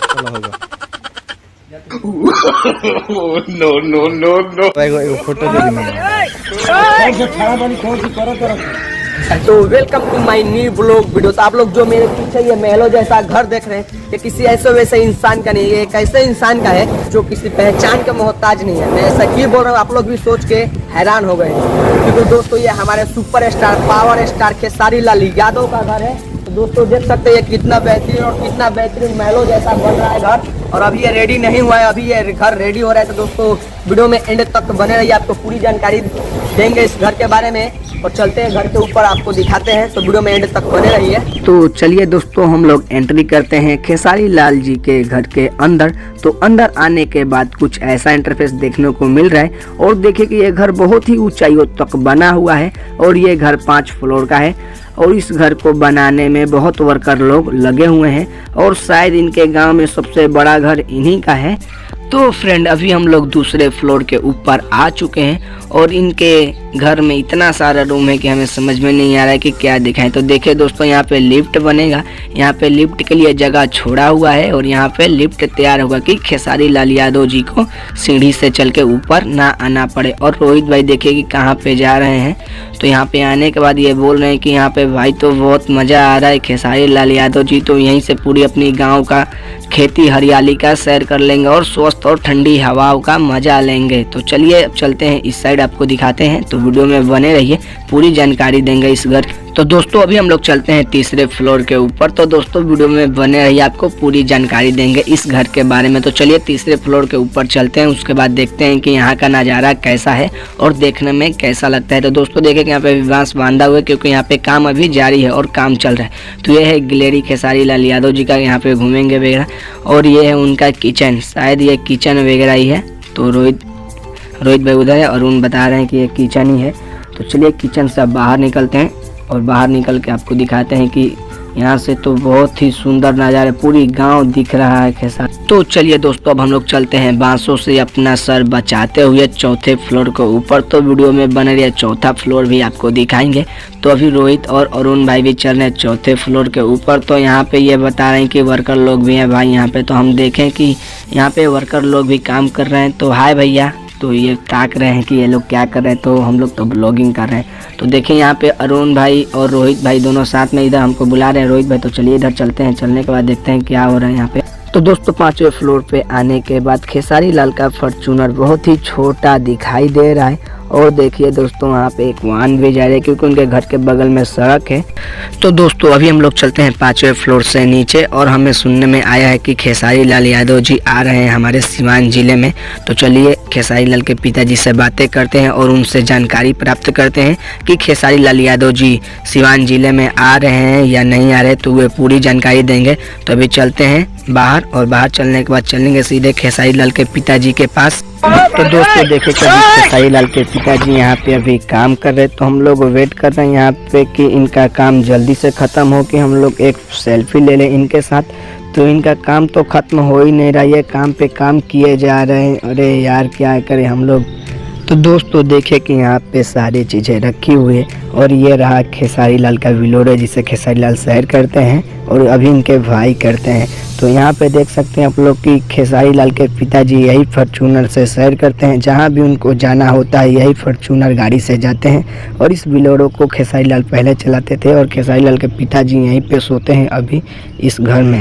चलो होगा। No no no no एगो फोटो दे दी मम्मा। तो welcome to my new blog video. तो आप लोग जो मेरे पीछे ये महलों जैसा घर देख रहे हैं, ये किसी ऐसे वैसे इंसान का नहीं है, ये एक ऐसे इंसान का है जो किसी पहचान का मोहताज नहीं है। मैं ऐसा क्यों बोल रहा हूँ, आप लोग भी सोच के हैरान हो गए। क्योंकि दोस्तों ये हमारे super star power star Khesari Lal Yadav का घर है। तो दोस्तों देख सकते हैं ये कितना बेहतरीन और कितना बेहतरीन महलों जैसा बन रहा है घर, और अभी ये रेडी नहीं हुआ है, अभी ये घर रेडी हो रहा है। तो दोस्तों वीडियो में एंड तक बने रहिए, आपको पूरी जानकारी देंगे इस घर के बारे में। और चलते हैं घर के ऊपर, आपको दिखाते हैं, तो वीडियो में एंड तक बने रहिए। तो चलिए दोस्तों हम लोग एंट्री करते हैं खेसारी लाल जी के घर के अंदर। तो अंदर आने के बाद कुछ ऐसा इंटरफेस देखने को मिल रहा है, और देखिए कि ये घर बहुत ही ऊंचाइयों तक बना हुआ है, और ये घर 5 फ्लोर का है। और इस घर को बनाने में बहुत वर्कर लोग लगे हुए हैं, और शायद इनके गांव में सबसे बड़ा घर इन्हीं का है। तो फ्रेंड अभी हम लोग दूसरे फ्लोर के ऊपर आ चुके हैं, और इनके घर में इतना सारा रूम है कि हमें समझ में नहीं आ रहा है कि क्या दिखाएं। तो देखिए दोस्तों यहाँ पे लिफ्ट बनेगा, यहाँ पे लिफ्ट के लिए जगह छोड़ा हुआ है, और यहाँ पे लिफ्ट तैयार होगा कि खेसारी लाल यादव जी को सीढ़ी से चल के ऊपर ना आना पड़े। और रोहित भाई देखिए कि कहाँ पे जा रहे हैं। तो यहाँ पे आने के बाद ये बोल रहे हैं कि यहाँ पे भाई तो बहुत मज़ा आ रहा है, खेसारी लाल यादव जी तो यहीं से पूरी अपनी गाँव का खेती हरियाली का सैर कर लेंगे, और स्वस्थ और ठंडी हवाओं का मजा लेंगे। तो चलिए अब चलते हैं इस साइड, आपको दिखाते हैं। तो वीडियो में बने रहिए, पूरी जानकारी देंगे इस घर। तो दोस्तों अभी हम लोग चलते हैं तीसरे फ्लोर के ऊपर। तो दोस्तों वीडियो में बने रहिए, आपको पूरी जानकारी देंगे इस घर के बारे में। तो चलिए तीसरे फ्लोर के ऊपर चलते हैं, उसके बाद देखते हैं कि यहाँ का नज़ारा कैसा है और देखने में कैसा लगता है। तो दोस्तों देखें कि यहाँ पे बांस बांधा हुआ है, क्योंकि यहाँ पे काम अभी जारी है और काम चल रहा है। तो ये है गैलरी खेसारी लाल यादव जी का, यहाँ पे घूमेंगे वगैरह। और ये है उनका किचन, शायद ये किचन वगैरह ही है। तो रोहित भाई उधर है, और उन बता रहे हैं कि ये किचन ही है। तो चलिए किचन से अब बाहर निकलते हैं, और बाहर निकल के आपको दिखाते हैं कि यहाँ से तो बहुत ही सुंदर नज़ारा, पूरी गांव दिख रहा है खेसारी। तो चलिए दोस्तों अब हम लोग चलते हैं बांसों से अपना सर बचाते हुए चौथे फ्लोर के ऊपर। तो वीडियो में बने रहिए, चौथा फ्लोर भी आपको दिखाएंगे। तो अभी रोहित और अरुण भाई भी चल रहे हैं चौथे फ्लोर के ऊपर। तो यहाँ पे ये बता रहे हैं कि वर्कर लोग भी हैं भाई यहाँ पे। तो हम देखें कि यहाँ पे वर्कर लोग भी काम कर रहे हैं। तो हाय भैया। तो ये ताक रहे हैं कि ये लोग क्या कर रहे हैं, तो हम लोग तो ब्लॉगिंग कर रहे हैं। तो देखें यहाँ पे अरुण भाई और रोहित भाई दोनों साथ में इधर हमको बुला रहे हैं। रोहित भाई तो चलिए इधर चलते हैं, चलने के बाद देखते हैं क्या हो रहा है यहाँ पे। तो दोस्तों 5वें फ्लोर पे आने के बाद खेसारी लाल का फॉर्च्यूनर बहुत ही छोटा दिखाई दे रहा है। और देखिए दोस्तों वहाँ पे एक वाहन भी जा रही है, क्योंकि उनके घर के बगल में सड़क है। तो दोस्तों अभी हम लोग चलते हैं 5वें फ्लोर से नीचे, और हमें सुनने में आया है कि खेसारी लाल यादव जी आ रहे हैं हमारे सिवान जिले में। तो चलिए खेसारी लाल के पिताजी से बातें करते हैं और उनसे जानकारी प्राप्त करते हैं कि खेसारी लाल यादव जी सिवान जिले में आ रहे हैं या नहीं आ रहे, तो वे पूरी जानकारी देंगे। तो अभी चलते हैं बाहर, और बाहर चलने के बाद चलेंगे सीधे खेसारी लाल के पिताजी के पास। तो दोस्तों देखे कि खेसारी लाल के पिताजी यहाँ पे अभी काम कर रहे, तो हम लोग वेट कर रहे हैं यहाँ पे कि इनका काम जल्दी से ख़त्म हो कि हम लोग एक सेल्फी ले लें इनके साथ। तो इनका काम तो ख़त्म हो ही नहीं रहा, ये काम पे काम किए जा रहे हैं। अरे यार क्या करें हम लोग। तो दोस्तों देखे कि यहाँ पे सारी चीज़ें रखी हुई है, और ये रहा खेसारी लाल का विलोरे जिसे खेसारी लाल सैर करते हैं, और अभी इनके भाई करते हैं। तो यहाँ पे देख सकते हैं आप लोग कि खेसारी लाल के पिताजी यही फॉर्च्यूनर से सैर करते हैं, जहाँ भी उनको जाना होता है यही फॉर्च्यूनर गाड़ी से जाते हैं। और इस विलोरो को खेसारी लाल पहले चलाते थे, और खेसारी लाल के पिताजी यहीं पे सोते हैं अभी इस घर में।